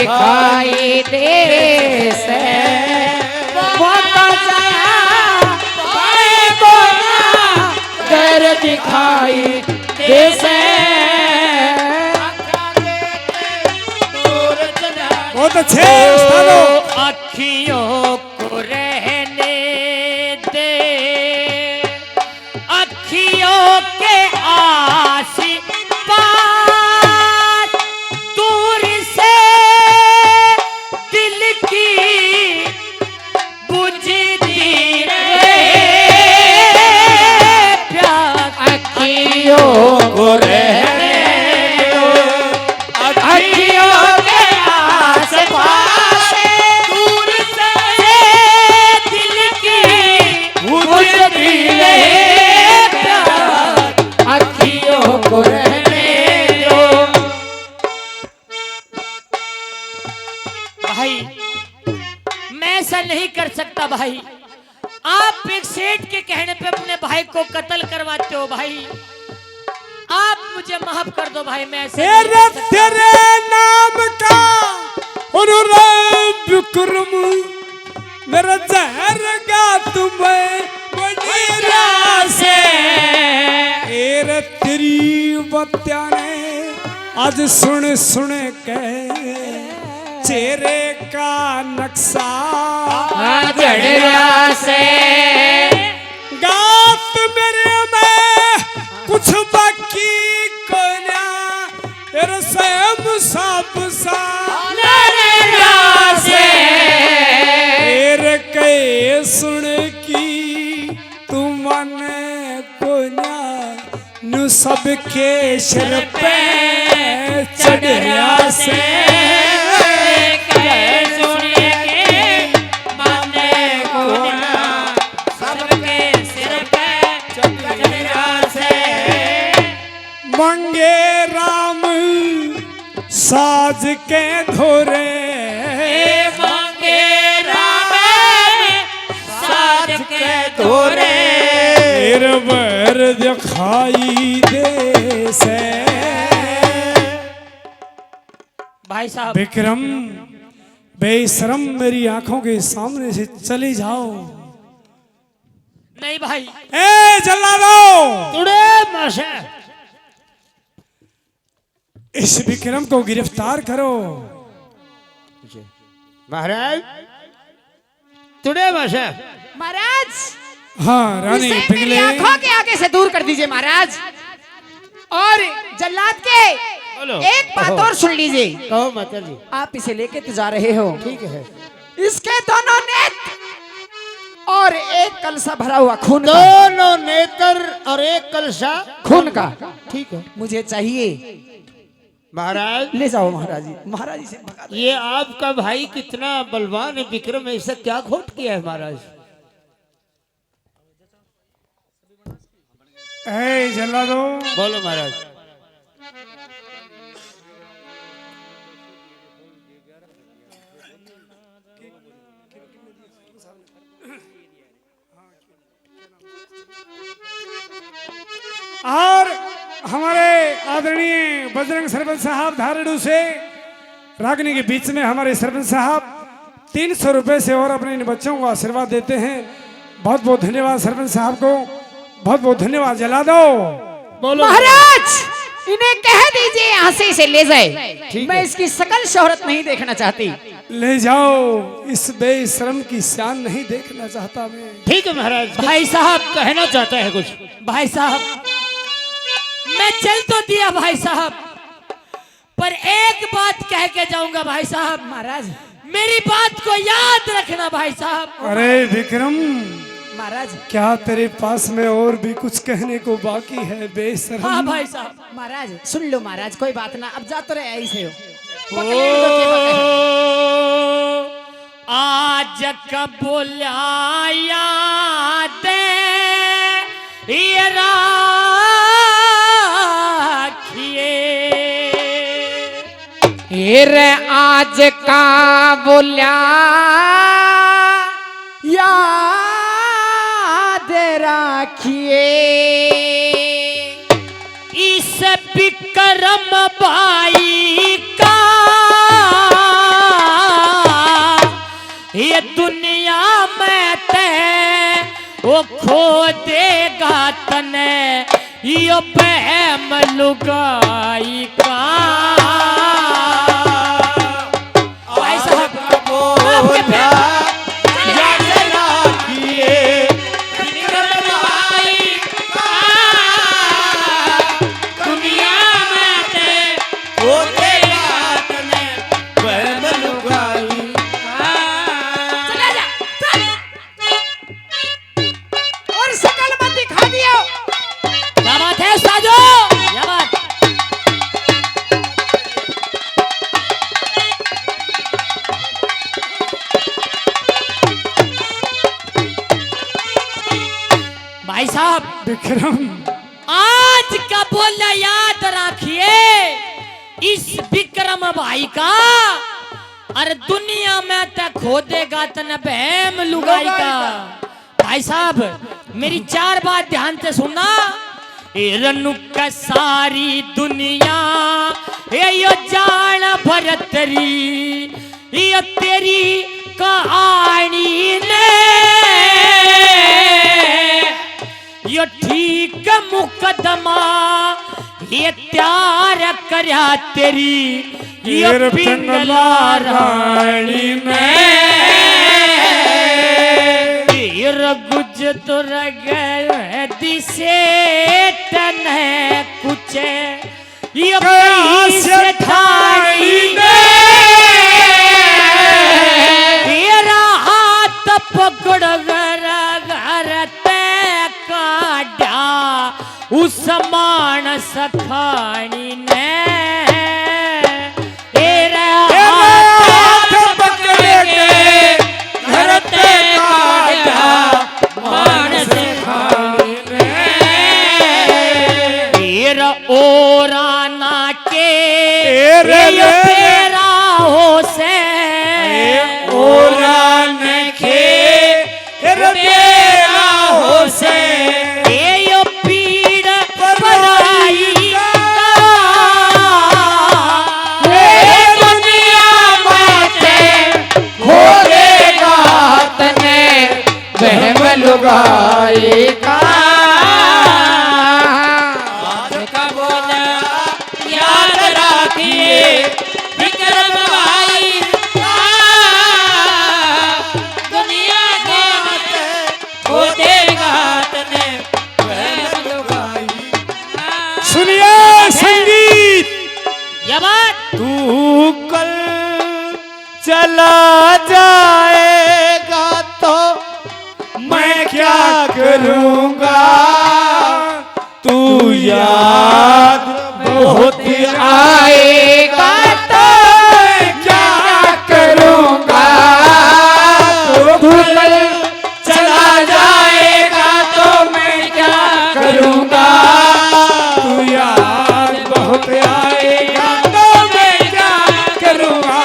दिखाई दे से वो तो जया पाएगो ना दर दिखाई दे से। बहुत अच्छे अखियों को रहने दे अखियों के आसी पास दूर से दिल की बुझती रहे प्यास। अखियों को रहने अखियों के आस पास दूर से दिल की बुझती रहे प्यास। अखियों को रहने दो। भाई मैं ऐसा नहीं कर सकता भाई। आप एक सेठ के कहने पे अपने भाई को कत्ल करवाते हो भाई। आप मुझे माफ कर दो भाई। मैं ऐसे तेरे नाम का विक्रम मेरा जहर गा तुम्हें से तेरी बत्तियां ने आज सुन सुन के चेहरे का नक्शा जड़िया से गात मेरे में कुछ बाकी को ना सहम साप सा से के सुन की तुम मन को ना नु सबके सिर पे चढ़िया से मंगे राम साज के धोरे मंगे राम साज के धोरे बर दिखाई दे से। भाई साहब विक्रम बेशरम मेरी आंखों के सामने से चले जाओ। नहीं भाई ए जल्लादो इस विक्रम को गिरफ्तार करो। महाराज तुड़े महाराज हाँ रानी इसे मेरी पिघले आंखों के आगे से दूर कर दीजिए महाराज। और जल्लाद के एक बात और सुन लीजिए। कहो माता जी। आप इसे लेके तो जा रहे हो ठीक है। इसके दोनों नेत्र और एक कलसा भरा हुआ खून का। दोनों नेत्र और एक कलशा खून का ठीक है मुझे चाहिए। महाराज ले जाओ महाराज जी। महाराज जी से भगा दो। ये आपका भाई कितना बलवान है विक्रम ऐसा क्या खोट किया है महाराज। ए जल्लादो बोलो महाराज। और हमारे आदरणीय बजरंग सरपंच साहब धारड़ू से रागनी के बीच में हमारे सरपंच साहब 300 रुपए से और अपने इन बच्चों को आशीर्वाद देते हैं। बहुत बहुत धन्यवाद सरपंच साहब को। बहुत बहुत धन्यवाद। जला दो बोलो महाराज इन्हें कह दीजिए यहाँ से इसे ले जाए। मैं इसकी सकल शोहरत नहीं देखना चाहती। ले जाओ। इस बेशरम की शान नहीं देखना चाहता मैं। ठीक है महाराज। भाई साहब कहना चाहता है कुछ। भाई साहब मैं चल तो दिया भाई साहब पर एक बात कह के जाऊंगा भाई साहब। महाराज मेरी बात को याद रखना भाई साहब। अरे विक्रम महाराज क्या तेरे पास में और भी कुछ कहने को बाकी है बेशरम? हाँ भाई साहब। महाराज सुन लो महाराज कोई बात ना। अब जा तो रहे ऐसे हो। आज कब बोलाया दे ये रे आज का बोला याद राखिए इस विक्रम भाई का दुनिया में ते वो खो देगा तने यो बहम लुगाई का। भाई साहब आपके भाई साहब विक्रम, आज का बोला याद रखिए इस विक्रम भाई का, अरे दुनिया में तक खो देगा तन बहम लुगाई का। भाई साहब मेरी 4 बात ध्यान से सुनना। रनु का सारी दुनिया यो जान भरतरी ये तेरी कहानी ने यो ठीक मुकदमा ये त्यार करया तेरी ये पिंगला रानी ने तीर गुज तुर गए दिसे तन कुछ ये पैसे ठाड़ी ने तेरा हाथ पकड़ उस मानस खानी ने तेरा हाथ पकड़ के घर ते काटा मानस खानी ने तेरा ओराना के तेरा हो से ओराना के तेरा हो से लुगाई का। आज का बोला याद रखिए विक्रम भाई का, दुनिया के खो देगा तने बहम लुगाई। सुनिए संगीत, ये बात तू कल चला जाएगा तो मैं क्या करूंगा, तू याद बहुत आएगा तो मैं क्या करूंगा, तू कल चला जाएगा तो मैं क्या करूंगा, तू याद बहुत आएगा तो मैं क्या करूंगा।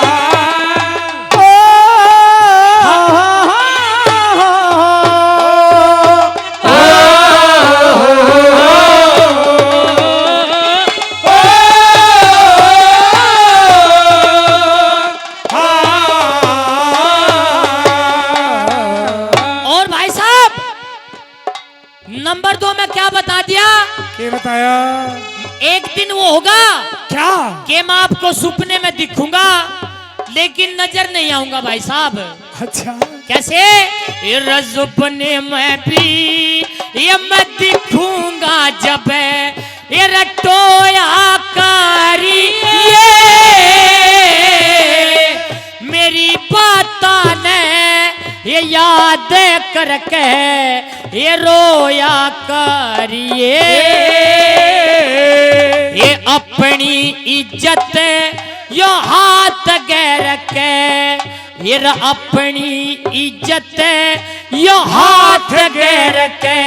नंबर 2 में क्या बता दिया? क्या बताया? एक दिन वो होगा क्या कि मैं आपको सपने में दिखूंगा लेकिन नजर नहीं आऊंगा भाई साहब। अच्छा कैसे? ये सपने में भी ये मैं दिखूंगा जब ये रटोया कारी मेरी बाता ने ये याद करके ये रोया करिए, ये अपनी इज्जत यो हाथ गैर के, ये अपनी इज्जत यो हाथ गैर के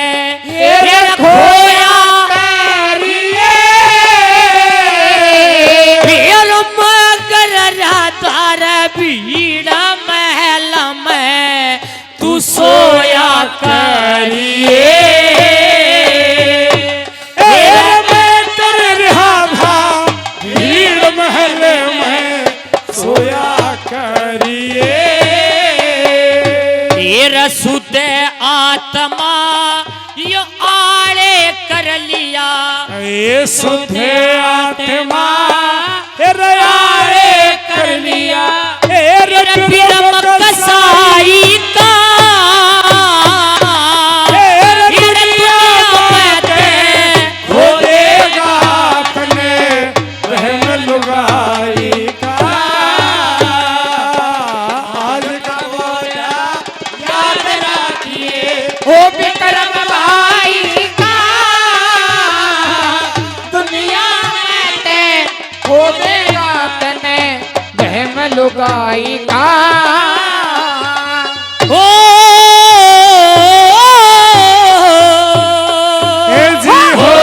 ये खोया करिए, फिर मगर रातार भीड़ महल में तू सोया करिए, मैं तेरे रहा था भीड़ महल में सोया करिए, रसुद आत्मा यो आड़े कर लिया, ये शुद्ध आत्मा आड़े कर लिया, बिरम कसाई का लुगाई का ओ जी हो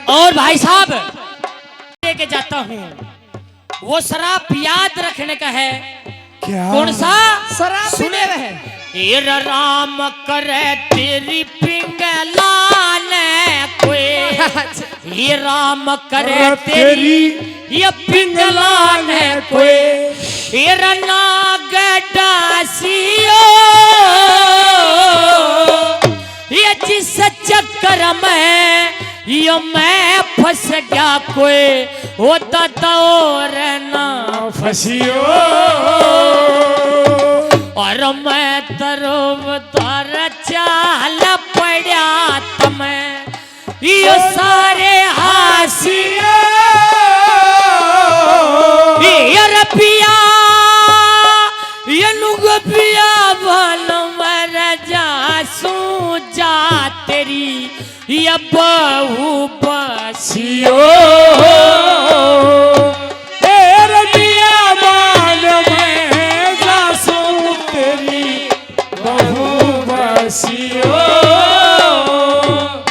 और भाई साहब लेके जाता हूँ, वो शराब याद रखने का है। क्या कौन सा शराब सुने रहे? ये राम करे तेरी पिंगला ने कोई, ये राम करे तेरी ये पिंगला ने कोई, ये नाग डासियो ये जिस चक्कर में यो मैं फंस गया कोई होता तो रहना फसियो, और मैं तरफ तार चाल पड़ा तमें यो सारे हासिया ये पिया ये नुग पिया भल मर जा सू जा तेरी ये बहु बसियो,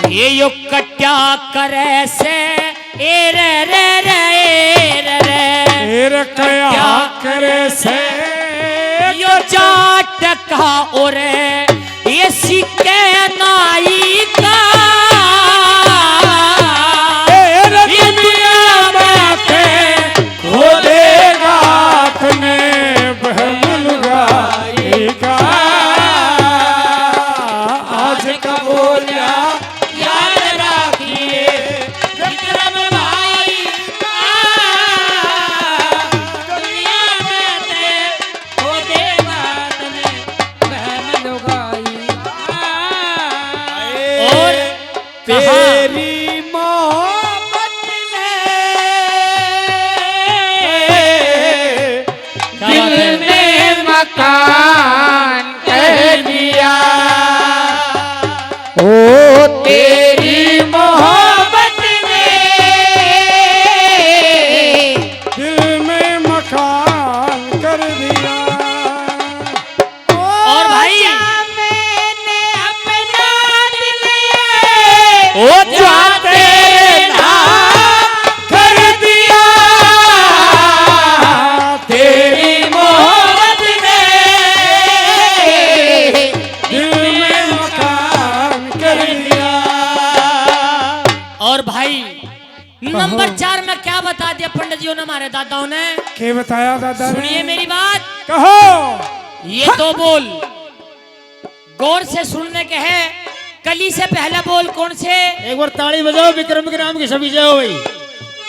ये यो कट्या करे से ए रे रे रे क्या करे से यो जाट का और ये सिक्के नाई का ये दुनिया में हो देगा अपने बहन लुगाएगा, आज का बोलिया याद रखिए विक्रम भाई का, दुनिया में हो देगा बहन लुगाई और तेरी मोहब्बत ने दिल में मकान कर लिया, ओ तेरी मोहब्बत ने दिल में मकान कर दिया, और भाई मैंने अपना दिल ओ जाते ना कर दिया, तेरी मोहब्बत ने दिल में मकान कर दिया। और भाई नंबर 4 में क्या बता दिया पंडित जी ने हमारे दादाओं ने, क्या बताया दादा ने? सुनिए मेरी बात, कहो ये दो बोल गौर से सुनने के हैं। कली से पहला बोल कौन से? एक बार ताली बजाओ विक्रम के नाम की सभी जय हो भाई,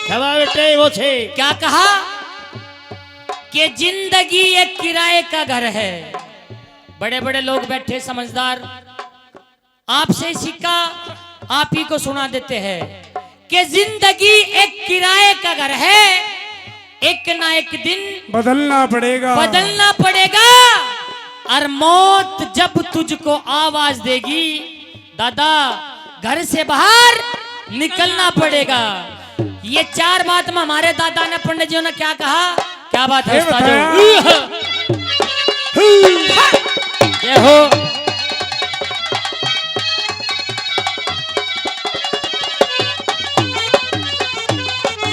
खबा बेटे वो छे क्या कहा कि जिंदगी एक किराए का घर है। बड़े बड़े लोग बैठे समझदार आपसे सिक्का आप ही को सुना देते हैं कि जिंदगी एक किराए का घर है, एक ना एक दिन बदलना पड़ेगा, बदलना पड़ेगा, और मौत जब तुझको आवाज देगी दादा घर से बाहर निकलना पड़ेगा। ये 4 बात में हमारे दादा ने पंडित जी ने क्या कहा, क्या बात है उस्ताद ये हो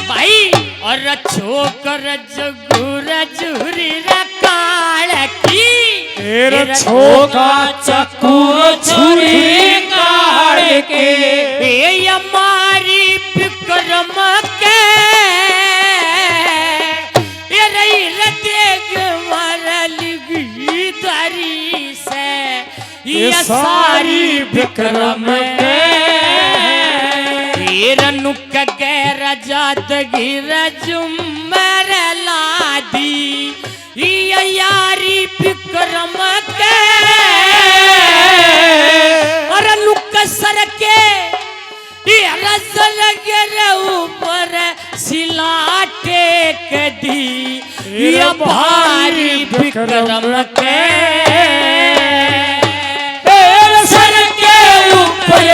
भाई। और छोकर जगुर जुरी रकाल की छोका चक्कू छुरी काल के ये हमारी विक्रम के ये रही रतेग मरलगी दरी से ये सारी विक्रम के ये रनुक गैर जात गिर जुमर लादी ये यारी विक्रम के और लुक सर के ये रसल गिर ऊपर सिला टेक दी ये भारी विक्रम के सर के ऊपर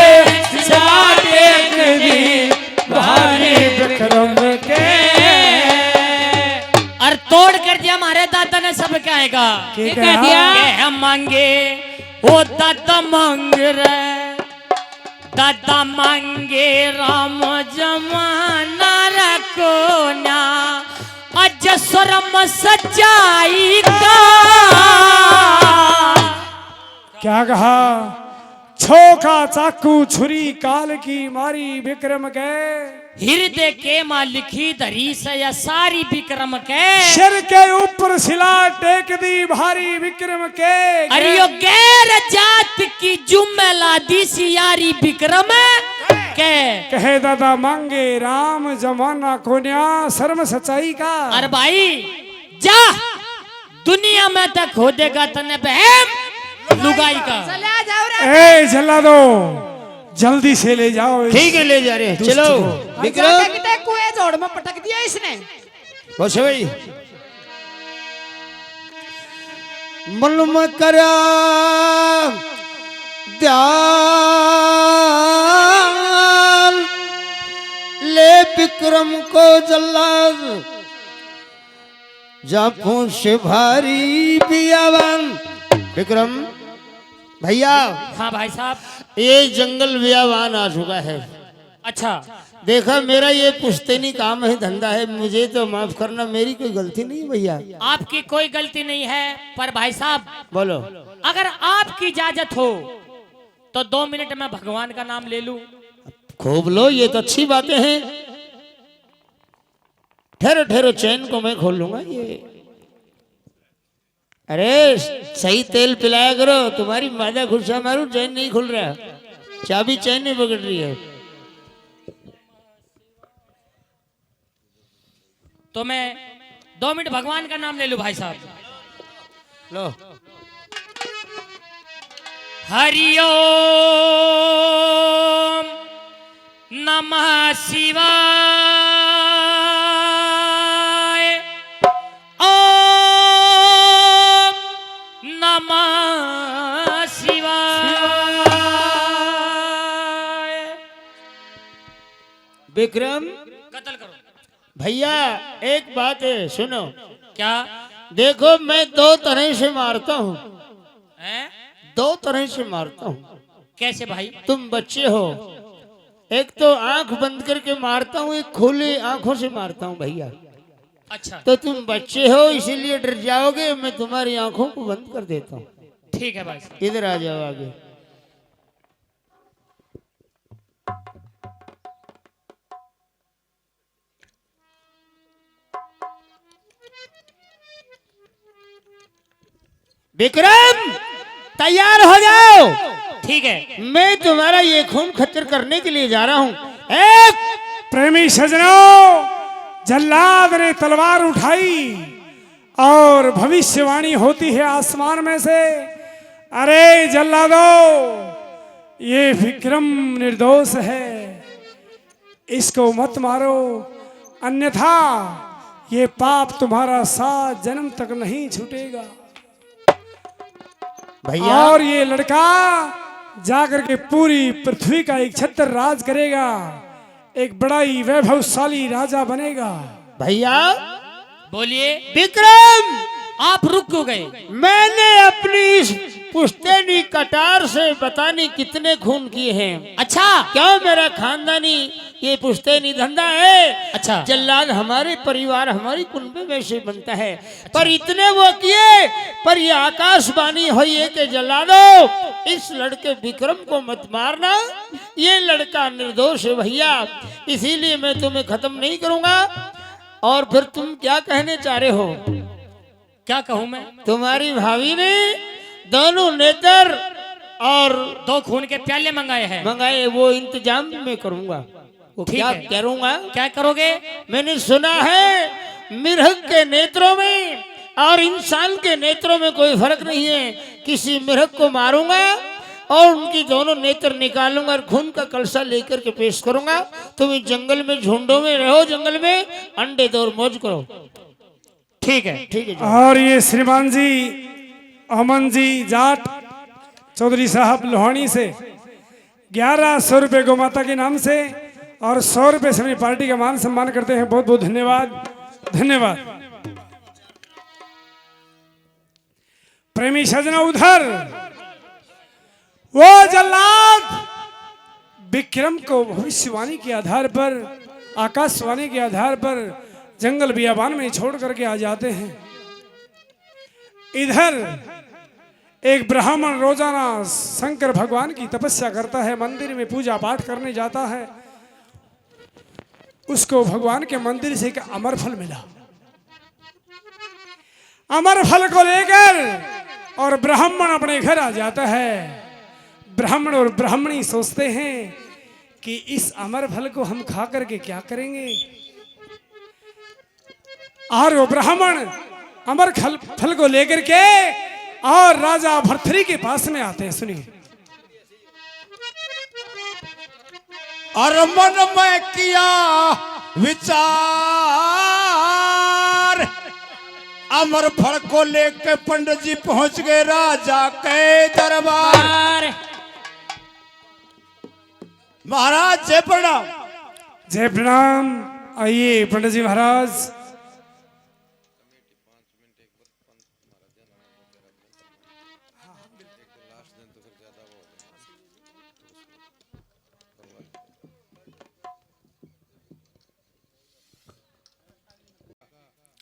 सिला टेक दी भारी विक्रम के। और तोड़ कर दिया हमारे दादा ने सब कहेगा क्या कह दिया के मांगे ओ दादा मांग रे दादा मांगे राम जमाना रखो ना अज शर्म सच्चाई का। क्या कहा? छोका चाकू छुरी काल की मारी विक्रम के हृदय के माँ लिखी धरी से या सारी विक्रम के सिर के ऊपर सिला टेक दी भारी विक्रम के। अरे यो गैर जात की जुम्मेला दी सियारी विक्रम के कहे दादा मांगे राम जमाना कोन्या शर्म सच्चाई का। अरे भाई जा दुनिया में तक हो देगा तने बहम लुगाई का। ए जला दो जल्दी से ले जाओ। ठीक है ले जा रहे हैं चलो विक्रम कुएं जोड़ में पटक दिया इसने। बस भाई मन में करा ध्यान ले विक्रम को जल्लाद जापू से भारी बियावान। विक्रम भैया हाँ भाई साहब ये जंगल बियावान आ चुका है। अच्छा देखा मेरा ये पुश्तैनी काम है धंधा है मुझे तो माफ करना मेरी कोई गलती नहीं भैया। आपकी कोई गलती नहीं है पर भाई साहब बोलो अगर आपकी इजाजत हो तो 2 मिनट में भगवान का नाम ले लूं। खूब लो ये तो अच्छी बातें हैं। ठहरो ठहरो चैन को मैं खोल लूंगा ये। अरे सही तेल पिलाया करो तुम्हारी मादा खुशा मारू चैन नहीं खुल रहा चाबी चैन नहीं पकड़ रही है। तो मैं 2 मिनट भगवान का नाम ले लूं भाई साहब। लो हरिओम नमः शिवाय ओम नमः शिवाय। विक्रम कत्ल करो भैया एक बात है सुनो। क्या देखो मैं 2 तरह से मारता हूँ है? 2 तरह से मारता हूँ। कैसे भाई? तुम बच्चे हो एक तो आंख बंद करके मारता हूँ एक खुली आंखों से मारता हूँ भैया। अच्छा तो तुम बच्चे हो इसीलिए डर जाओगे मैं तुम्हारी आंखों को बंद कर देता हूँ। ठीक है भाई साहब। इधर आ जाओ आगे। विक्रम तैयार हो जाओ। ठीक है मैं तुम्हारा ये खून खच्चर करने के लिए जा रहा हूँ। एक प्रेमी सजनों जल्लाद ने तलवार उठाई और भविष्यवाणी होती है आसमान में से। अरे जल्लादो ये विक्रम निर्दोष है इसको मत मारो अन्यथा ये पाप तुम्हारा 7 जन्म तक नहीं छूटेगा। भैया और ये लड़का जाकर के पूरी पृथ्वी का एक छत्र राज करेगा एक बड़ा ही वैभवशाली राजा बनेगा। भैया बोलिए। विक्रम आप रुक क्यों गए? मैंने अपनी इस पुश्तैनी कटार से पता नहीं कितने खून किए हैं। अच्छा क्या मेरा खानदानी ये पुश्तैनी धंधा है। अच्छा। जल्लाद हमारे परिवार हमारी कुंबे में से बनता है। पर इतने वो किए, पर ये आकाशवाणी हुई है कि जल्लादो इस लड़के विक्रम को मत मारना, ये लड़का निर्दोष है भैया, इसीलिए मैं तुम्हें खत्म नहीं करूंगा। और फिर तुम क्या कहने चाह रहे हो? क्या कहूं मैं? तुम्हारी भाभी ने दोनों नेत्र और 2 खून के प्याले मंगाए हैं। मंगाए, वो इंतजाम मैं करूंगा। वो ठीक क्या है। करूंगा? क्या करोगे? मैंने सुना है मिर्ग के नेत्रों में और इंसान के नेत्रों में कोई फर्क नहीं है। किसी मिर्ग को मारूंगा और उनकी दोनों नेत्र निकालूंगा और खून का कलसा लेकर के पेश करूंगा। तुम इस जंगल में झुंडों में रहो, जंगल में अंडे दो और मौज करो। ठीक है। ठीक है। और ये श्रीमान जी अमन जी जाट चौधरी साहब लोहानी से 1100 रुपये गौ माता के नाम से और 100 रुपये से अपनी पार्टी का मान सम्मान करते हैं। बहुत बहुत धन्यवाद, धन्यवाद। प्रेमी सजना उधर वो जल्लाद विक्रम को भविष्यवाणी के आधार पर, आकाशवाणी के आधार पर जंगल बियाबान में छोड़ करके आ जाते हैं। इधर एक ब्राह्मण रोजाना शंकर भगवान की तपस्या करता है, मंदिर में पूजा पाठ करने जाता है। उसको भगवान के मंदिर से एक अमर फल मिला। अमर फल को लेकर और ब्राह्मण अपने घर आ जाता है। ब्राह्मण और ब्राह्मणी सोचते हैं कि इस अमर फल को हम खा करके क्या करेंगे। और वो ब्राह्मण अमर फल को लेकर के और राजा भर्तरी के पास में आते हैं। सुनिए। और मन में किया विचार, अमर फल को लेकर पंडित जी पहुंच गए राजा के दरबार। महाराज जय प्रणाम। जय प्रणाम। आइए पंडित जी महाराज।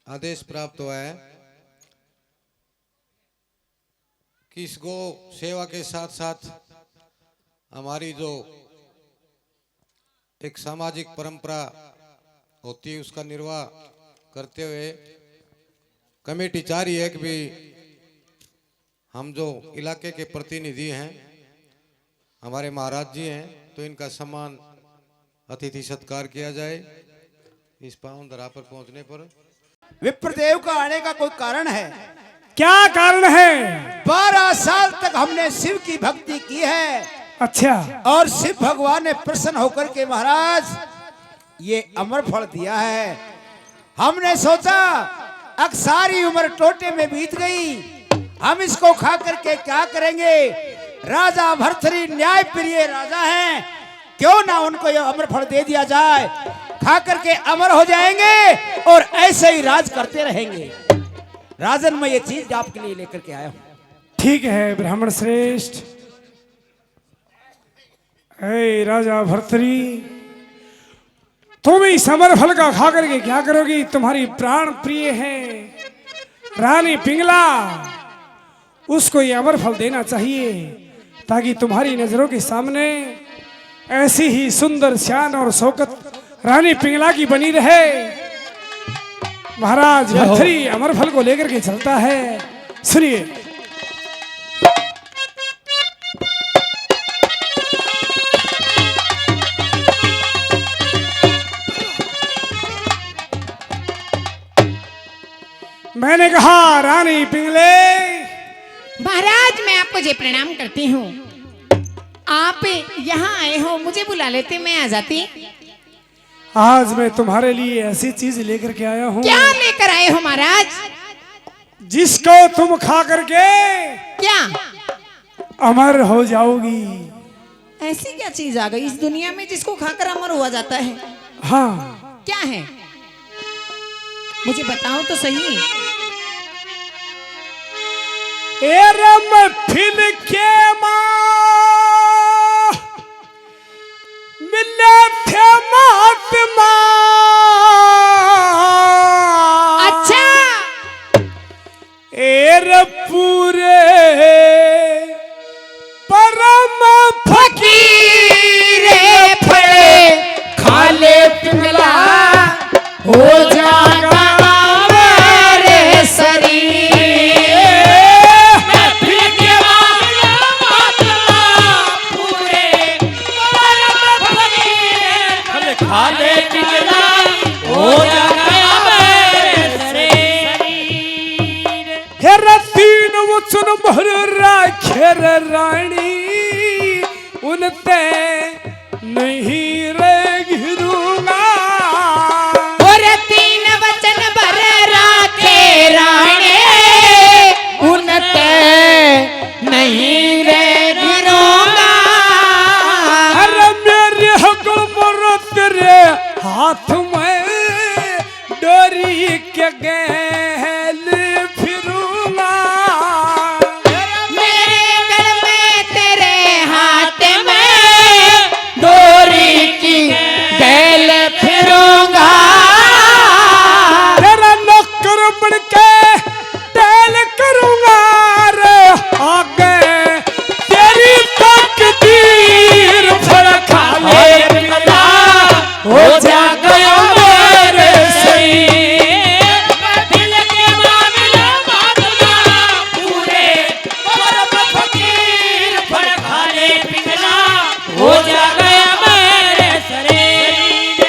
आदेश प्राप्त हुआ है कि इस गौ सेवा के साथ साथ हमारी जो एक सामाजिक परंपरा होती है उसका निर्वाह करते हुए कमेटी चाह रही है कि भी हम जो इलाके के प्रतिनिधि हैं, हमारे महाराज जी हैं, तो इनका सम्मान अतिथि सत्कार किया जाए। इस पावन धरा पर पहुंचने पर विप्रदेव का आने का कोई कारण है? क्या कारण है? 12 साल तक हमने शिव की भक्ति की है। अच्छा। और शिव भगवान ने प्रसन्न होकर के महाराज ये अमर फल दिया है। हमने सोचा अब सारी उम्र टोटे में बीत गई, हम इसको खा करके क्या करेंगे। राजा भर्तरी न्याय प्रिय राजा हैं, क्यों ना उनको ये अमर फल दे दिया जाए, खा करके अमर हो जाएंगे और ऐसे ही राज करते रहेंगे। राजन मैं ये चीज आपके लिए लेकर के आया हूं। ठीक है ब्राह्मण श्रेष्ठ। हे राजा भर्तरी, तुम इस अमर फल का खा करके क्या करोगी? तुम्हारी प्राण प्रिय है रानी पिंगला, उसको ये अमर फल देना चाहिए ताकि तुम्हारी नजरों के सामने ऐसी ही सुंदर शान और शौकत रानी पिंगला की बनी रहे। महाराज भर्तरी अमर फल को लेकर के चलता है। सुनिए। मैंने कहा रानी पिंगले। महाराज मैं आपको जय प्रणाम करती हूँ। आप यहाँ आए हो, मुझे बुला लेते मैं आ जाती। आज मैं तुम्हारे लिए ऐसी चीज लेकर के आया हूँ। क्या लेकर आए हो महाराज? जिसको तुम खा करके क्या अमर हो जाओगी। ऐसी क्या चीज आ गई इस दुनिया में जिसको खाकर अमर हुआ जाता है? हाँ। क्या है मुझे बताओ तो सही। एरम फिल के माँ मिले थे महात्मा। अच्छा एर पूरे परम फकीर फड़े खाले पिंगला हो जागा मेरे शरीर। महफिल के महात्मा पूरे परम फकीर खाले पिघला हो जागा मेरे शरीर। हेरा तीन वचन भर राखेर रानी उनते नहीं रे घिरूंगा। और तीन वचन भर राखे राणे उनते नहीं रे गिरूंगा। अरे मेरे हकल मोरो तेरे हाथ में डोरी के गैल फिरूंगा। मेरे गल में तेरे हाथ में डोरी की बैल फिरूंगा। तेरा नौकर बन के टहल करूंगा रे आगे तेरी तकदीर फड़का ले पिघला हो जागा मेरे शरीर। महफिल के महात्मा पूरे परम फकीर खाले पिघला हो जागा मेरे शरीर।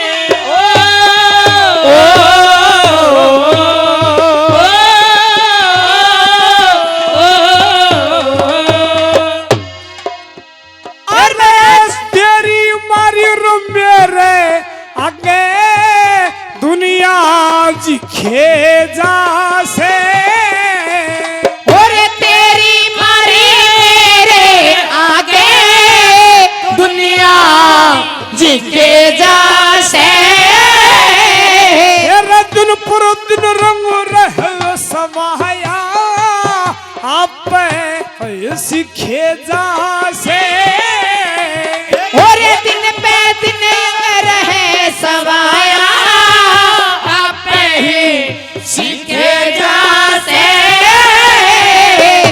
और मैं तेरी मारी रो मेरे आगे दुनिया जिखे जा से। और तेरी मारी मेरे आगे दुनिया जी के जा से। तेरा दिन पर दिन रंग रह समाया आप सीखे जा से। और दिन पे दिन रहे सवाया आप ही सीखे जा से।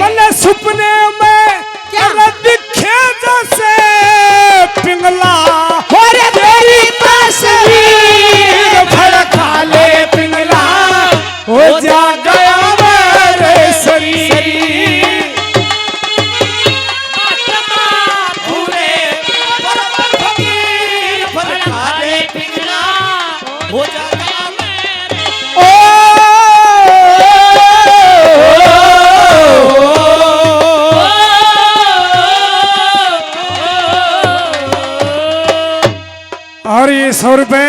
मैंने सपने में क्या दिखे जैसे पिंगला और तेरी तस्वीर भड़का ले पिंगला हो जा गया मेरे शरीर। पूरे परम फकीर खाले पिघला हो जागा मेरे ओ और ये 100 रुपए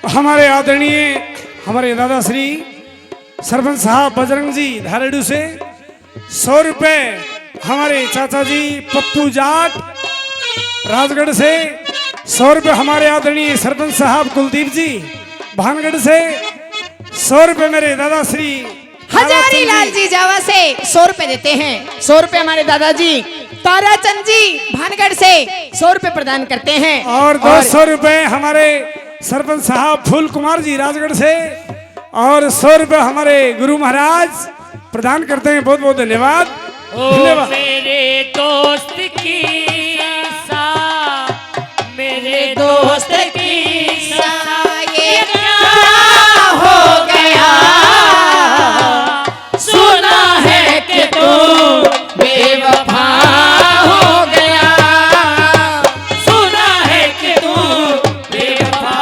हमारे आदरणीय हमारे दादाश्री सरपंच साहब बजरंग जी धारेडू से। 100 रुपए हमारे चाचा जी पप्पू जाट राजगढ़ से। 100 रुपए हमारे आदरणीय सरपंच साहब कुलदीप जी भानगढ़ से। 100 रुपए मेरे दादाश्री हजारी लाल जी जावा से 100 रुपए देते हैं। 100 रुपए हमारे दादाजी ताराचंद जी भानगढ़ से 100 रुपए प्रदान करते हैं। और 200 रुपए हमारे सरपंच साहब फूल कुमार जी राजगढ़ से। और 100 रुपए हमारे गुरु महाराज प्रदान करते हैं। बहुत बहुत धन्यवाद। धन्यवाद। मेरे दोस्त की सा मेरे दोस्त की सा ये क्या हो गया सुना है कि तू बेवफा हो गया। सुना है कि तू बेवफा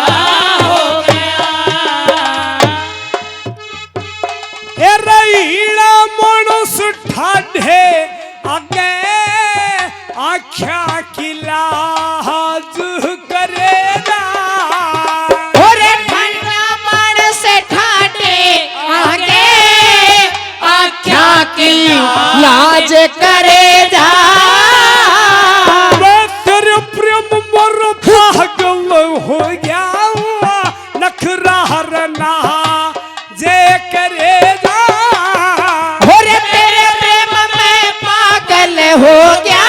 हो गया। ए रईड़ा मनुष ठाढ़े आगे आख्या की लाज करेगा। और ठंडा मन से ठाटे आगे आख्या की लाज करे जा। मैं तेरे प्रेम मोर भागव हो गया नखरा रना जे करेगा। और तेरे प्रेम में पागल हो गया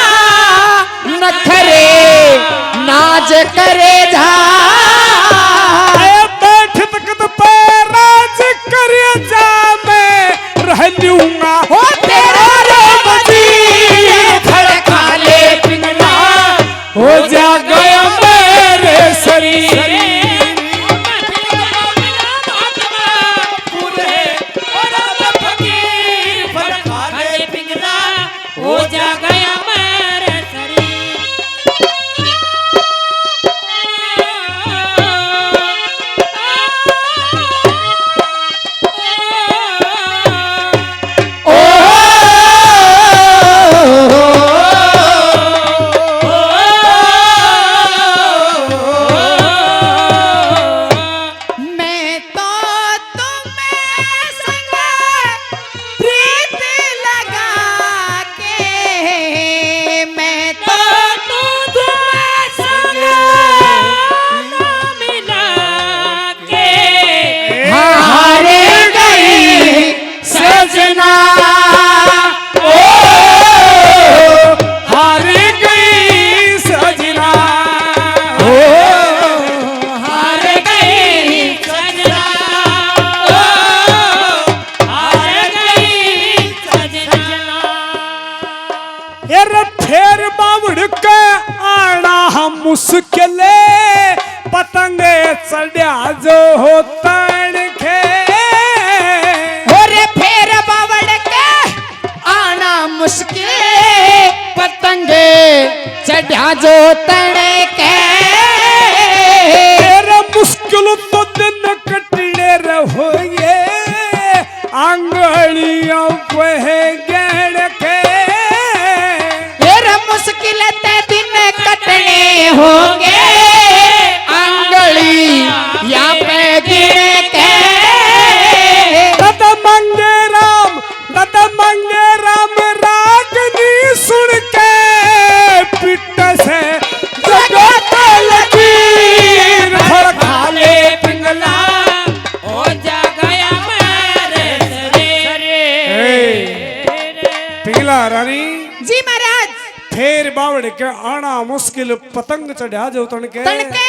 नखरे नाज करे जा मैं रह लूंगा हो तेरा राम जी खड़का ले पिंगला हो जा गया मेरे शरीर हो जा गया मेरे शरीर। मैं तो तुम्हें संग प्रीत लगा के मैं तो तुम्हें संग मिला के हार गई सजना ओ हार गई सजना ओ हार गई सजना, ओ हार गई सजना। यार फेर बावड़ के आना हम मुश्किल पतंगे चढ़ा जो हो तण के और फेर बावड़ के आना मुश्किल पतंगे चढ़ा जो तड़े के तेरा मुश्किल तो दिन कटने रहोगे आंगलियों वह गण के फिर मुश्किल ते दिन कटने होंगे आंगली या पे गिर के दद मंगे राम रागनी सुन के पिट से जगत लकीर फड़का ले पिंगला हो जा गया मेरे शरीर। पिंगला रानी जी महाराज फेर बावड़ के आना मुश्किल पतंग चढ़ा जो तनके तड़के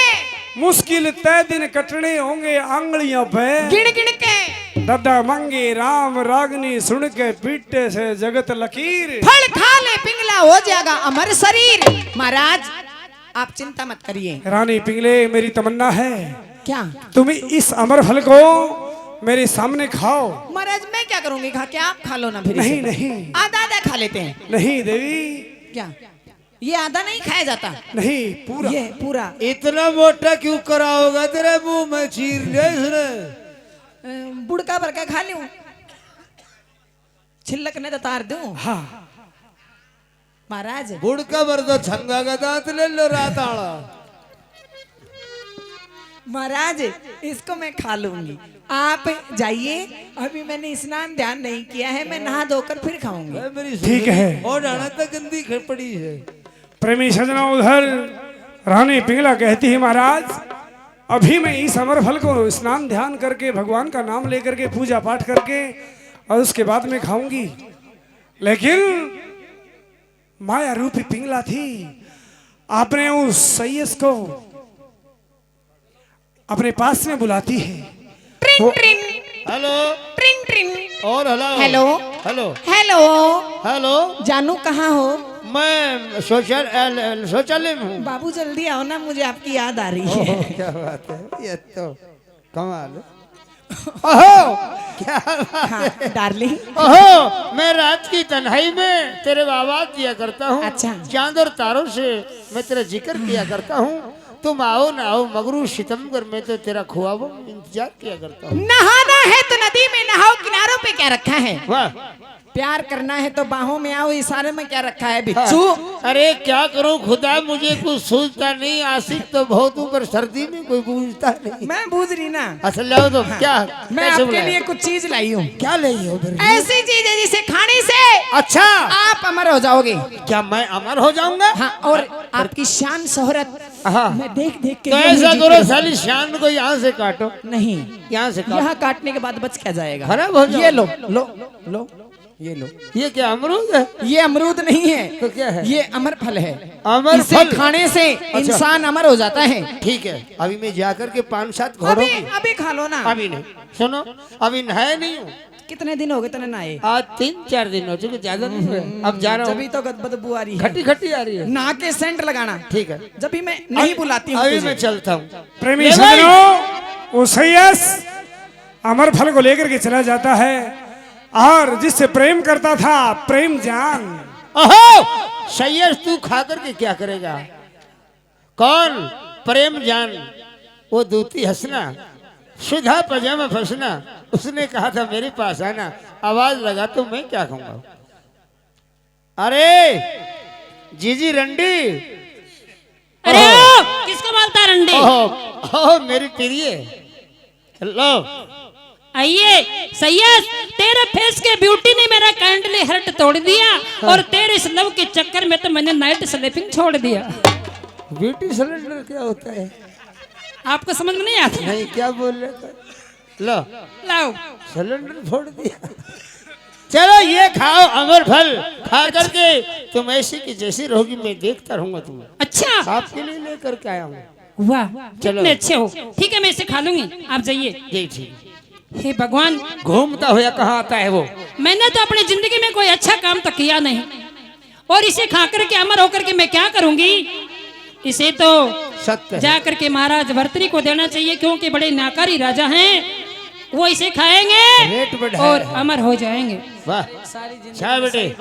मुश्किल तय दिन कटने होंगे आंगलियों पे गिन गिन के दादा मंगे राम रागनी सुन के पीटे से जगत लकीर फल खा ले पिंगला हो जाएगा अमर शरीर। महाराज आप चिंता मत करिए। रानी पिंगले मेरी तमन्ना है क्या तुम इस अमर फल को मेरे सामने खाओ। महाराज मैं क्या करूंगी खा के आप खा लो ना फिर नहीं इसे। नहीं आधा आधा खा लेते हैं। नहीं देवी क्या ये आधा नहीं खाया जाता नहीं पूरा ये पूरा इतना मोटा क्यों करा होगा तेरे मुंह में चीर ले इसने। बुड़का भर के खा लूं छिलक ने तो तार दूं। हाँ महाराज बुड़का भर तो छंगा का दांत ले लो रात आड़ा। महाराज इसको मैं खा लूंगी आप जाइए अभी मैंने स्नान ध्यान नहीं किया है मैं नहा धोकर फिर खाऊंगी। मेरी ठीक है। और डाना तक गंदी पड़ी है। प्रेमी सजना उधर रानी पिंगला कहती है महाराज अभी मैं इस अमर फल को स्नान ध्यान करके भगवान का नाम लेकर के पूजा पाठ करके और उसके बाद में खाऊंगी। लेकिन माया रूपी पिंगला थी आपने उस सैयद को अपने पास में बुलाती है। ट्रिन ट्रिन हेलो ट्रिन ट्रिन और hello hello hello hello hello जानू कहाँ हो? मैं शौचालय में हूँ। बाबू जल्दी आओ ना मुझे आपकी याद आ रही है। क्या बात है ये तो कमाल है। ओहो क्या हाँ, डार्लिंग ओहो मैं रात की तन्हाई में तेरे आवाज दिया करता हूँ। अच्छा। चांद और तारों से मैं तेरा जिक्र किया करता हूँ। तुम आओ ना आओ मगरू सितमगर में तो तेरा खुआबो इंतजार किया करता हूँ। नहाना है तो नदी में नहाओ किनारों पे क्या रखा है? वाह प्यार करना है तो बाहों में आओ इशारे में क्या रखा है बिच्छू? अरे क्या करूं खुदा मुझे कुछ सूझता नहीं। आशिक तो बहुत हूं पर सर्दी में कोई पूछता नहीं। मैं बूझ रही ना असल जाओ तो क्या मैं कैसे आपके बुलाया? लिए कुछ चीज लाई हूँ। क्या ले उधर? ऐसी चीज है जिसे खाने से अच्छा आप अमर हो जाओगे। क्या मैं अमर हो जाऊंगा? हाँ और आपकी शान शोहरत हाँ। मैं देख देख के तो यूं ऐसा ही करो जीती साली शान को यहाँ से काटो। नहीं यहाँ से काटो। यहाँ काटने के बाद बच क्या जाएगा? खराब हो जाओ। ये लो लो लो ये लो। ये क्या अमरूद है? ये अमरूद नहीं है, तो क्या है? ये अमर फल है। अमर इसे फल? खाने से इंसान अमर हो जाता है। ठीक है, अभी मैं जाकर के 5-7 अभी घोड़ों की। अभी खा लो ना। अभी नहीं, सुनो, अभी नहाया नहीं हूँ। कितने दिन हो गए तने नहाए? आज 3-4 दिन हो चुके, ज्यादा नहीं हुए। अब जा रहा जब हूँ, तो बदबू आ रही है। खट्टी खट्टी आ रही है। नहा के सेंट लगाना। ठीक है, जब भी मैं नहीं बुलाती हूँ अभी तुझे। मैं चलता हूँ। प्रेमी ले भाई। सज्जनों, वो सैयस अमर फल को लेकर के चला जाता है और जिससे प्रेम करता था, प्रेम जान, ओहो, सैयद तू खा करके क्या करेगा? कौन? प्रेम जान, वो दूती हंसना, सुधा पजामा फंसना। उसने कहा था मेरे पास आना, आवाज लगा तो मैं क्या कहूंगा? अरे जीजी रंडी। अरे ओ, किसको बोलता रंडी? ओहो, ओहो मेरी प्रिय। हेलो, आइए सैयद, तेरे फेस के ब्यूटी ने मेरा काइंडली हार्ट तोड़ दिया और तेरे इस लव के चक्कर में तो मैंने नाइट स्लीपिंग छोड़ दिया। ब्यूटी सिलेंडर क्या होता है? आपको समझ में नहीं आता? नहीं, क्या बोल रहे थे? लो, लाओ। सिलेंडर फोड़ दिया। चलो ये खाओ अमर फल, खा करके तुम ऐसी की जैसी रहोगी, मैं देखता रहूंगा तुम्हें। अच्छा, आपके लिए लेकर के आया हूँ। वाह, चलो। कितने अच्छे हो। ठीक है, मैं इसे खा लूंगी, आप जाइए। जी ठीक। हे भगवान, घूमता हुआ कहाँ आता है वो? मैंने तो अपनी जिंदगी में कोई अच्छा काम तो किया नहीं, और इसे खा करके अमर होकर के मैं क्या करूंगी? इसे तो सत्य है। जा करके महाराज भर्तरी को देना चाहिए, क्योंकि बड़े नाकारी राजा हैं, वो इसे खाएंगे रेट बढ़ाया और है। अमर हो जाएंगे। वाह, अच्छा बेटे,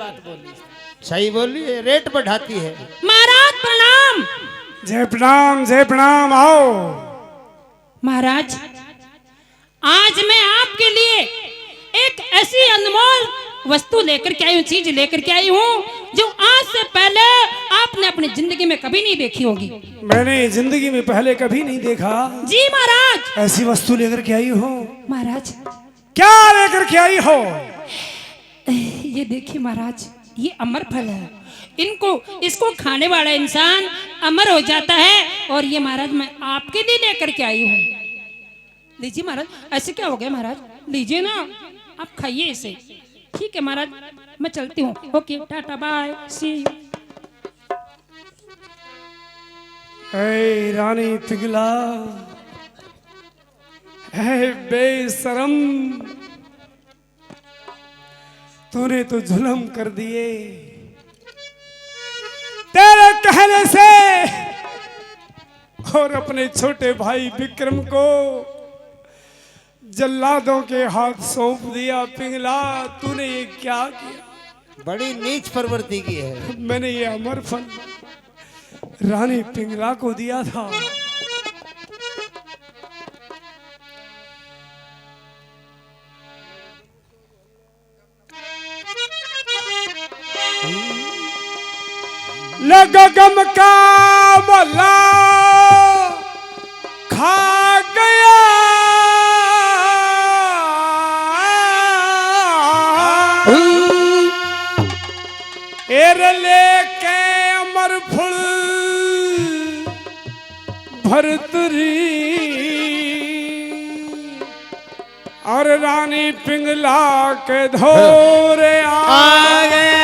सही बोली है, रेट बढ़ाती है। महाराज प्रणाम। जय प्रणाम, जय प्रणाम। आओ। महाराज, आज मैं आपके लिए एक ऐसी अनमोल वस्तु लेकर के आई हूँ, चीज लेकर के आई हूँ, जो आज से पहले आपने अपनी जिंदगी में कभी नहीं देखी होगी। मैंने जिंदगी में पहले कभी नहीं देखा। जी महाराज। ऐसी वस्तु लेकर के आई हो? महाराज, क्या लेकर के आई हो? ये देखिए महाराज, ये अमर फल है। इसको खाने वाला इंसान अमर हो जाता है, और ये महाराज मैं आपके लिए लेकर के आई हूँ। लीजिए महाराज। ऐसे क्या हो गया महाराज? लीजिए ना, आप खाइए इसे। ठीक है महाराज, मैं चलती हूँ। Okay, tata, bye, see you. ऐ रानी पिघला, ऐ बेशरम, तूने तो जुल्म कर दिए। तेरे कहने से और अपने छोटे भाई विक्रम को जल्लादों के हाथ सौंप दिया। पिघला, तूने ये क्या किया? बड़ी नीच प्रवृत्ति की है। मैंने ये अमर फल रानी पिंगला को दिया था। लगा गम का मोला खा गया, एर लेके अमर फल भरतरी, और रानी पिंगला के धोरे आ गया।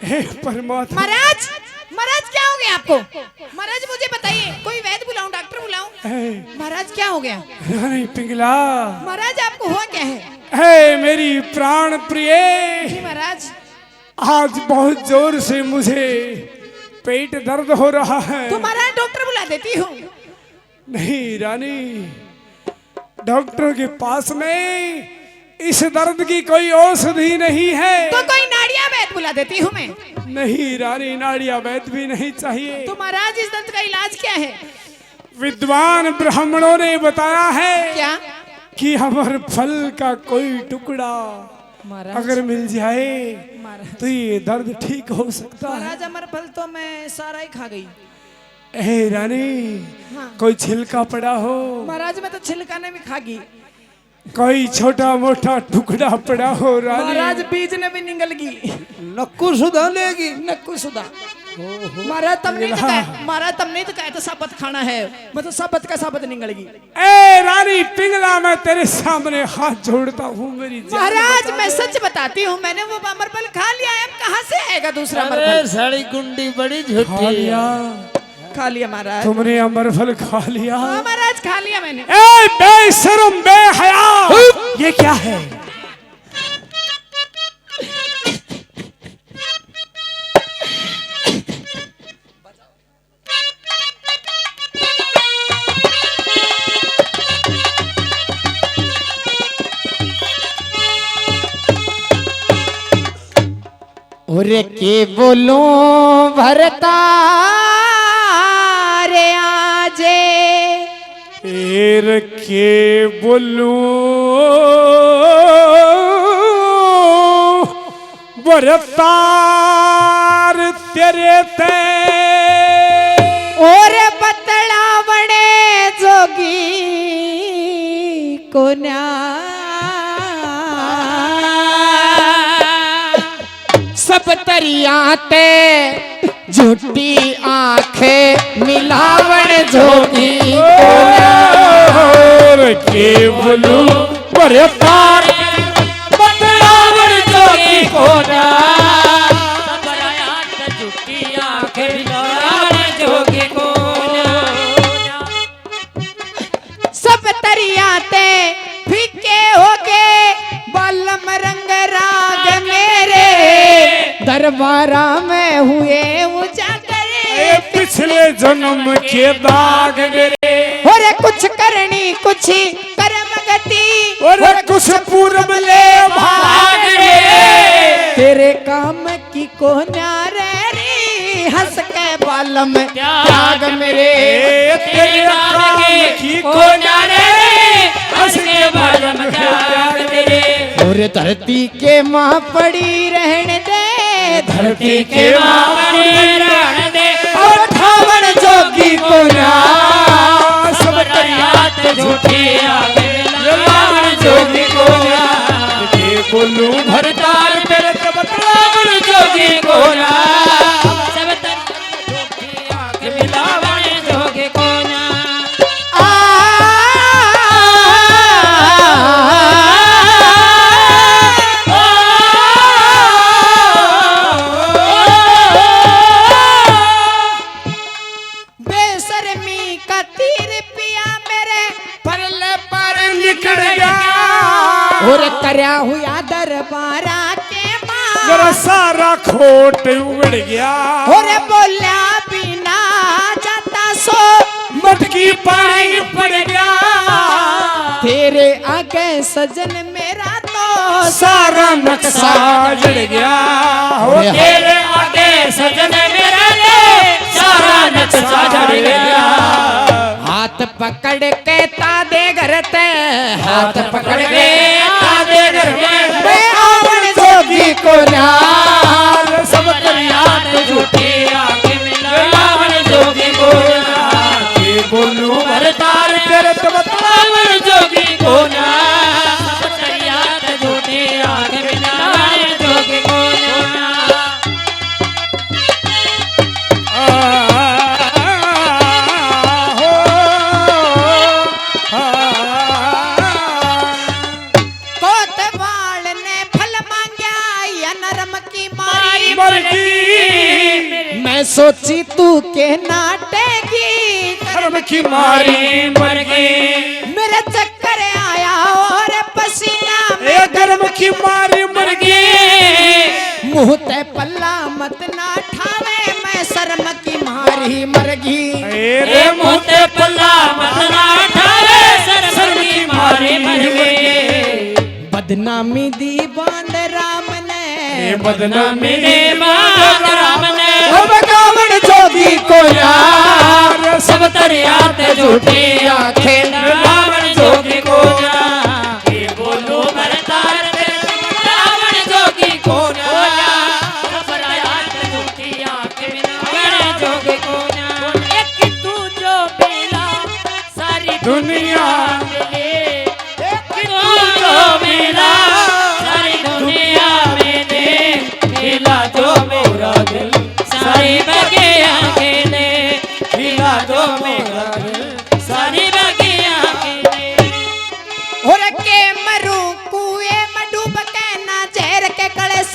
हे परमात्मा। महाराज, महाराज क्या हो गया आपको? महाराज मुझे बताइए, कोई वैद्य बुलाऊं, डॉक्टर बुलाऊं? हे महाराज क्या हो गया? रानी पिंगला। महाराज आपको हुआ क्या है? हे मेरी प्राण प्रिय, जी महाराज। आज बहुत जोर से मुझे पेट दर्द हो रहा है। तो महाराज डॉक्टर बुला देती हूँ। नहीं रानी, डॉक्टर के पास में इस दर्द की कोई औषधि नहीं है। तो कोई नाड़िया वैद्य बुला देती हूँ मैं। नहीं रानी, नाड़िया वैद्य भी नहीं चाहिए। तो महाराज इस दर्द का इलाज क्या है? विद्वान ब्राह्मणों ने बताया है क्या? कि अमर फल का कोई टुकड़ा महाराज, अगर मिल जाए महाराज, तो ये दर्द ठीक हो सकता है। महाराज अमर फल तो मैं सारा ही खा गई। ए रानी, हाँ। कोई छिलका पड़ा हो? महाराज मैं तो छिलकाने भी खा गई। कोई छोटा मोटा टुकड़ा पड़ा हो रानी? महाराज बीज ने भी निगल गई। नक्कू सुधा लेगी। नक्कू सुधा। महाराज तब नहीं तो कहा, महाराज तब नहीं तो कहा तो साबत खाना है, मतलब साबत का साबत निगल गई। ए रानी पिंगला, मैं मैं तेरे सामने हाथ जोड़ता हूँ मेरी जान महाराज बचा मैं ले। सच बताती हूँ, मैंने वो अमरफल खा लिया है, अब कहाँ से आएगा दूसरा अरे अमरफल? साड़ी गुंडी बड़ी खा झूठी लिया है। खा लिया महाराज। तुमने अमरफल खा लिया। हाँ महाराज खा लिया मैंने। ए बेशरम बेहया, ये क्या है? और के बोलो भरता रे आजे, एर के बोलू बरतार तेरे ते और बतला बड़े जोगी को सब तरियाते झूठी आंखें मिलावण जोगी और के बोलू बरतार बतलावर जोगी को ना सब तरियाते फीके हो गए बलम रंग राग मेरे दरबारा में हुए उजागरे। ए पिछले जन्म के दाग मेरे और कुछ करनी कुछ कर्म गति और कुछ पूर्व ले भाग मेरे तेरे काम की को नारी हंस के बालम त्याग मेरे। तेरे काम की को नारे हंस के बालम त्याग मेरे और धरती के माँ पड़ी रहने दे, धरती के माँ पड़ी रहने दे और ठावन जोगी को ना सब तरियात झूठी आगे लावन जोगी को ना के बोलू भरतार तेरे तो बतलावन जोगी को ना सब तरियात झूठी आके मिलावन जोगी को ना। बेशर्मी का तीर पिया मेरे परले पर निकल गया और करया हुआ दरबारा के मेरा मां सारा खोट उड़ गया और बोला बिना जाता सो मटकी पानी पड़ गया तेरे आगे सजन मेरा तो सारा नक्शा जड़ गया हो तेरे आगे सजन मेरा ले सारा नक्शा जड़ गया हाथ पकड़ के तादे घर ते हाथ पकड़ के तादे घर में मैं आवन जोगी को ना सब तरियात झूठी आके मिलावन जोगी को ना के बोलू भरतार तेरे तो बतलावन जोगी को ना सब तरियात झूठी आके मिलावन जोगी को ना। कोतवाल ने फल मांगा या नरम की मारी मैं सोची तू के नाटेगी धर्म की मारी मर गई मेरे चक्कर आया और पसीना ए धर्म की मारी मर गई मुंह ते पल्ला मत ना ठावे मैं शर्म की मारी मरगी रे मुँह पल्ला मत ना ठावे शर्म की मारी मर गई बदनामी दी बांध राम ने बदनामी ने बांध राम ने अब कावड़ जोगी को यार सब तरियात झूठी आंखें रावण जोगी को ना के बोलो भरतार रावण जोगी को ना सब तरियात झूठी आके मिलावन जोगी को ना। एक तू जो मिला सारी दुनिया मिले, एक तू जो मिला सारी दुनिया में दे, मिला जो मेरा दिल सारी बगिया खेले, मिला जो मेरा दिल सारी बगिया खेले।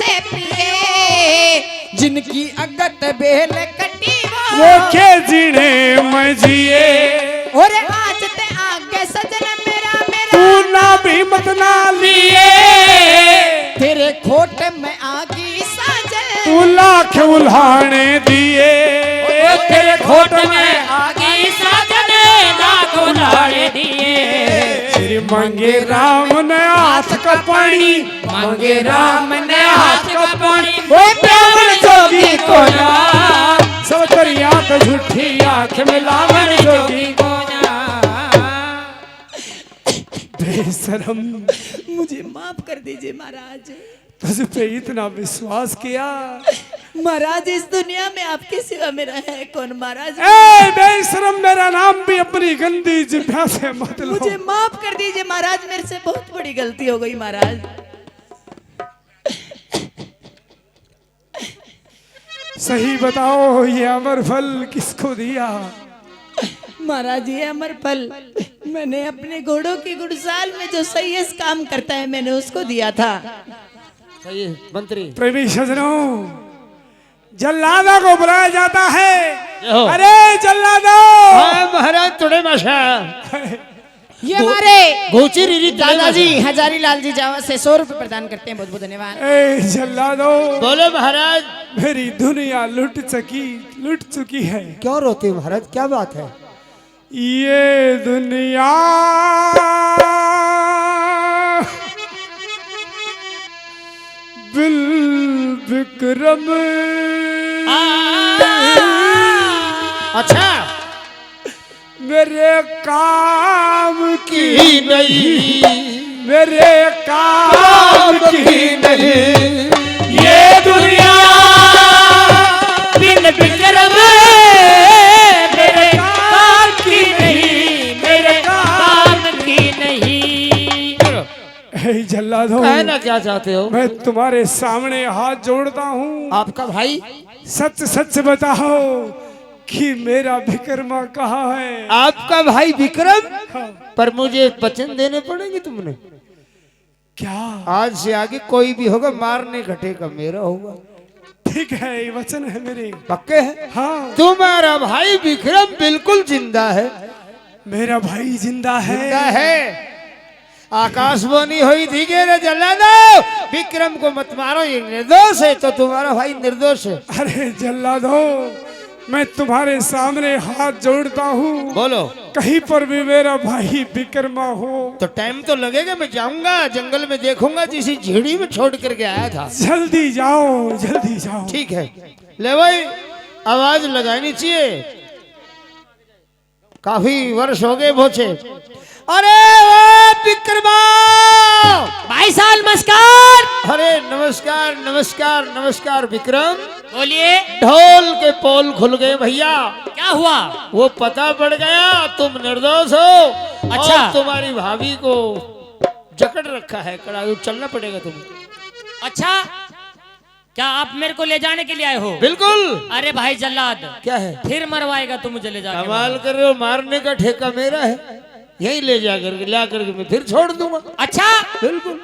से पिए, जिनकी अगत बेल कटी वो के जीने मैं जिए, और आज ते आगे सजन मेरा तू मेरा ना भी मत ना लिए, तेरे खोट में आगी साजन, तू लाख उल्हाने दिए, तेरे खोट में आगे साजन लाख उल्हाने दिए, श्री मांगे राम ने हाथ का पानी, मांगे राम ने हाथ का पानी, वो ब्राह्मण जोगी को ना, सब तेरी आंख झूठी आंख मिलावन जोगी को ना। बेशरम, मुझे माफ कर दीजिए महाराज। तुझ पे इतना विश्वास किया, महाराज इस दुनिया में आपके सिवा मेरा है कौन महाराज? ए बेशरम, मेरा नाम भी अपनी गंदी जिभा से मत लो। मुझे माफ कर दीजिए महाराज, मेरे से बहुत बड़ी गलती हो गई महाराज। सही बताओ, ये अमर फल किसको दिया? महाराज ये अमर फल मैंने अपने घोड़ों की गुड़साल में जो सही काम करता है मैंने उसको दिया था। सही है, मंत्री। प्रेमी सजनों, जल्लादा को बुलाया जाता है। जो। अरे जल्लादो, हाँ महाराज, तुड़े माशा ये हमारे गोची रीरी दादाजी हजारी लाल जी जावा से 100 रुपए प्रदान करते हैं, बहुत बहुत धन्यवाद। ए जल्लादो, बोलो महाराज। मेरी दुनिया लुट चुकी है। क्यों रोते हो महाराज, क्या बात है? ये दुनिया बिल विक्रम, अच्छा मेरे काम की नहीं, मेरे काम की नहीं, ये दुनिया बिन विक्रम मेरे काम की नहीं, मेरे काम की नहीं। हे जल्लादो, कहना क्या चाहते हो? मैं तुम्हारे सामने हाथ जोड़ता हूँ, आपका भाई सच सच बताओ कि मेरा विक्रमा कहाँ है? आपका भाई विक्रम? हाँ। पर मुझे वचन देने पड़ेंगे तुमने। क्या? आज से आगे कोई भी होगा मारने घटेगा मेरा होगा। ठीक है, ये वचन है मेरे। पक्के है? हाँ, तुम्हारा भाई विक्रम बिल्कुल जिंदा है। मेरा भाई जिंदा है। जिंदा है। आकाशवाणी हुई थी कि रे जल्लादो, विक्रम को मत मारो, ये निर्दोष है। तो तुम्हारा भाई निर्दोष है। अरे जल्लादो, मैं तुम्हारे सामने हाथ जोड़ता हूँ, बोलो। कहीं पर भी मेरा भाई विक्रमा हो तो टाइम तो लगेगा, मैं जाऊंगा जंगल में, देखूंगा जिसी झीड़ी में छोड़ करके आया था। जल्दी जाओ, जल्दी जाओ। ठीक है, ले भाई, आवाज लगानी चाहिए। काफी वर्ष हो गए भोचे। अरे ओ विक्रमा! भाई साहब नमस्कार। अरे नमस्कार नमस्कार नमस्कार विक्रम। बोलिए, ढोल के पोल खुल गए भैया। क्या हुआ? वो पता पड़ गया तुम निर्दोष हो। अच्छा। और तुम्हारी भाभी को जकड़ रखा है, कड़ा चलना पड़ेगा तुम्हें। अच्छा, क्या आप मेरे को ले जाने के लिए आए हो? बिल्कुल। अरे भाई जल्लाद, क्या है? फिर मरवाएगा तू मुझे ले जाके? कमाल कर रहे हो, मारने का ठेका मेरा है। यही ले जा करके ला करके मैं फिर छोड़ दूंगा। अच्छा बिल्कुल।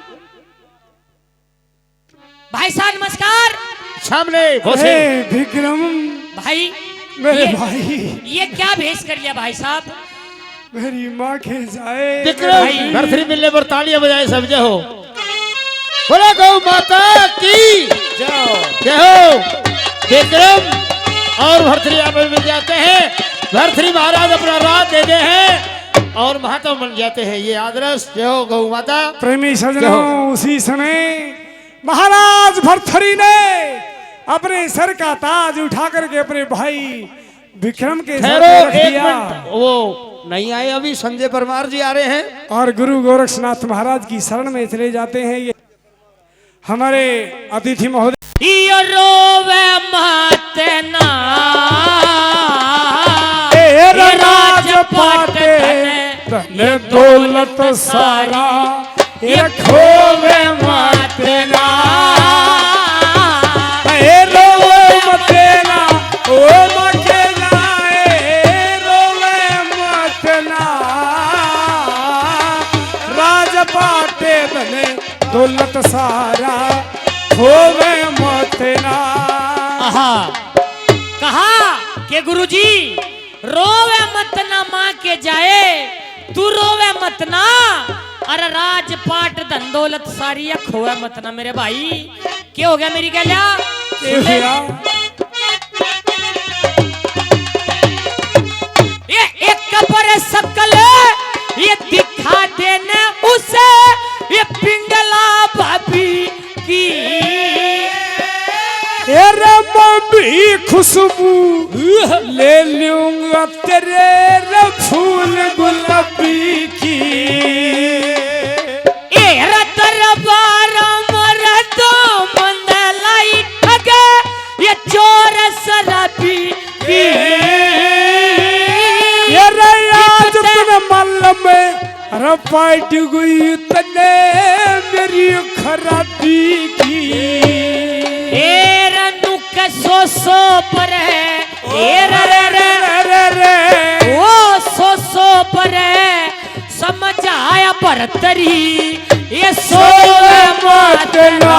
भाई साहब नमस्कार। सामने भोसे। हे विक्रम, भाई मेरे ये- भाई, ये क्या भेष कर लिया भाई साहब? मेरी माँ के जाए। विक्रम, भरथरी मिलने पर तालियां बजाए सब जय हो। बोला गौ माता की जय हो। विक्रम और भरथरी आप मिल जाते हैं। भरथरी महाराज अपना रात देते हैं और महात्मा बन जाते हैं। ये आदर्श जय हो गौ माता। प्रेमी सजनों, उसी समय महाराज भरथरी ने अपने सर का ताज उठा करके अपने भाई विक्रम के सर ठहरो पे रख एक दिया। मिनट, वो नहीं आए अभी, संजय परमार जी आ रहे हैं। और गुरु गोरक्षनाथ महाराज की शरण में चले जाते हैं। ये हमारे अतिथि महोदय। यो रोवे मत ना, तेरा राजपाट धन दौलत सारा, ये खोवे मत ना, ए रोवे मत ना, ओ मके ना, ए रोवे मत ना, राजपाट धन दौलत सारा, खोवे मत ना। आहा, कहा कि गुरुजी रोवे मत ना माँ के जाए, तू रोवे मत ना, अरे राजपाट धन दौलत सारी है खोवे मत ना मेरे भाई। क्या हो गया मेरी गलिया? ये एक कबर सकल ये दिखा देने उसे, ये पिंगला भाभी की तेरे मम्मी खुशबू ले लूंगा तेरे रे फूल गुलाबी की। ए दरबार मर तो मंदलाई ठगे, ये चोर शराबी की। ये आज तेरे मल में रपाट गई तने मेरी खराबी की। ए रनु के सो पर है, ए रे ओ सो पर है, समझ आया बरतरी ये सो मत ना।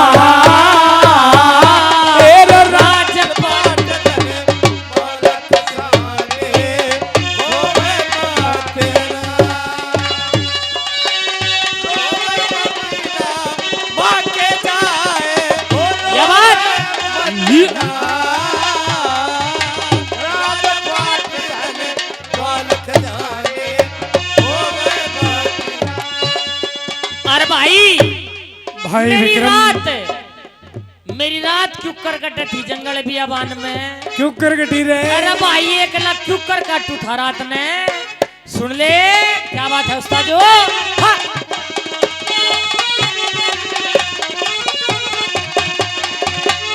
राजपाट ये बात अरे भाई भाई मेरी विक्रम मेरी रात क्यों कर कट थी जंगल बियाबान में? क्यों कर गटी रहे? अरे भाई 1 लाख क्यों कर काट उठा रात ने? सुन ले क्या बात है उस्ताद जो। हाँ।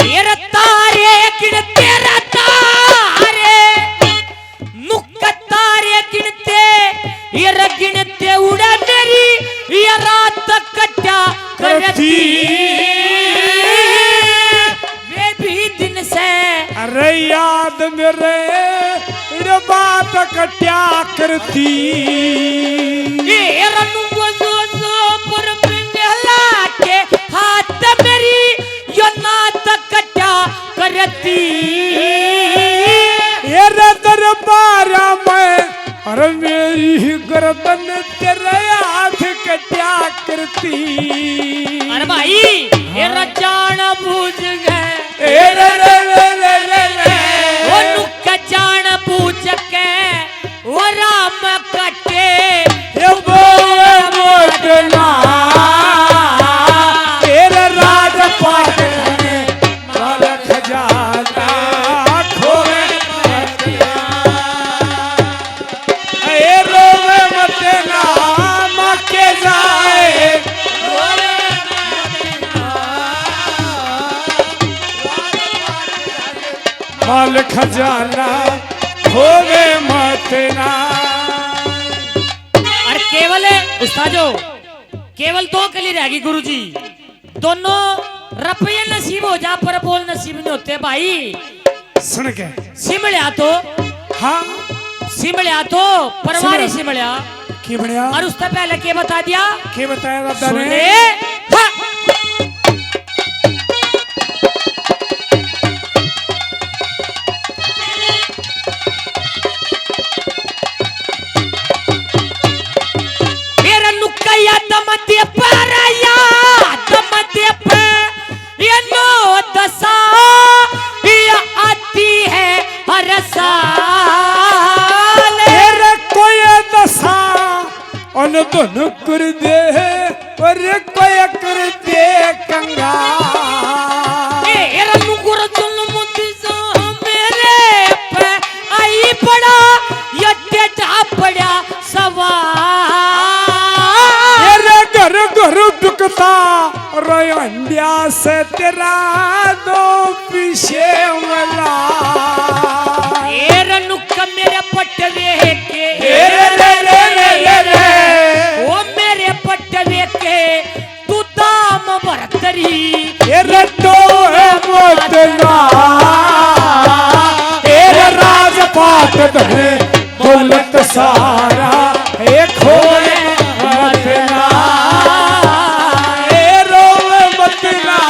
तेरा तारे गिनते तारे नुक तारे गिनते ये गिनते उड़ा मेरी ये रात कट्टा करती वे भी दिन से। अरे याद मेरे रे बात कट्या करती। ये रनु वो पर पिंगला के हाथ मेरी यो नात कट्टा करती। ये रे दरबार में अरे मेरी गर्दन तेरे हाथ कट्या करती। अरे भाई ये जान बूझ गए, वो नुक जान बूझ के वो राम कटे ये बोए मोटना तेरे राजपाट में माल खजाना खोए मत ना। ए रोवे मत ना माँ के जाए, माल खजाना खोवे मत ना। और केवल उस्तादो केवल 2 कली रहेगी गुरुजी, दोनों रुपये नसीब हो जा पर बोल नसीब नहीं होते भाई। सुन के सिमड़िया तो हाँ सिमड़िया तो परवारी सिमड़िया, की बढ़िया और उससे पहले के बता दिया के बताया दादा सुन ने? ले। हाँ। मेरा नुक्कया दमदे पर या दमदे पर ये 9-10 ये आती है हर साल। तेरे कोई दशा अन धन कर दे और कोई कर दे कंगा। मेरा नुकुर जुल्म दिसा मेरे पे आई पड़ा ये टेढ़ा पड़ा सवाल। तेरे घर घर बिकता रो अंडिया से तेरा दो पीछे वाला। मेरा नुक मेरे पटवे के वो मेरे पटवे के तू दाम बरतरी तेरे तो है मोतना तेरे राजपाट धने दौलत सारा एक खोए मत ना। ए रोवे मत ना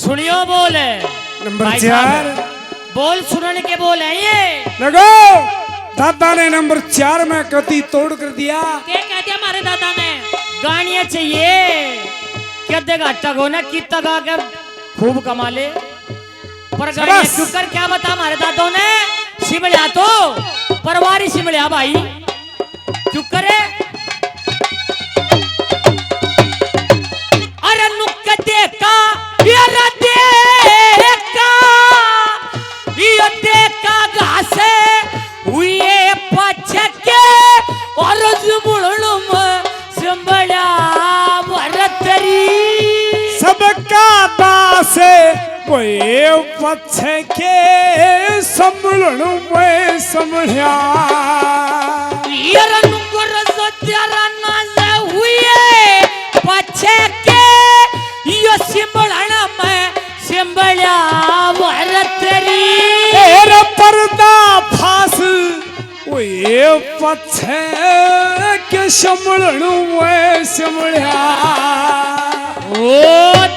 सुनियो बोल नंबर भाई 4 साहब, बोल सुनने के बोल है ये। लगो दादा ने नंबर 4 में कति तोड़ कर दिया। क्या कह दिया हमारे दादा ने? गाड़ियां चाहिए क्या देगा टगो ना की तगा के खूब कमा ले, पर गाड़ियां बस। क्यों कर क्या बता हमारे दादों ने? सिमड़िया तो परवारी सिमड़िया भाई क्यों करे? अरे नुक्क देखा ये देखा ये देखा घासे हुए पछके और जुमुलुम संभला वरतरी सबका दासे कोई पछे के संभलण में संभलिया। यार नुकर सत्यारा ना हुए पछके यो संभलना में संभला वरतरी। तेरा पर्दा फास ओए पछे के संभलण में संभलिया। ओ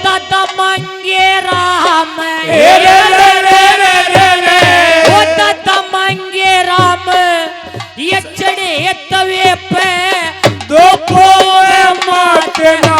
दादा मांगे राम रे रे रे रे रे ओ दादा मांगे राम ये चढ़े तवे पे दो पोए मातना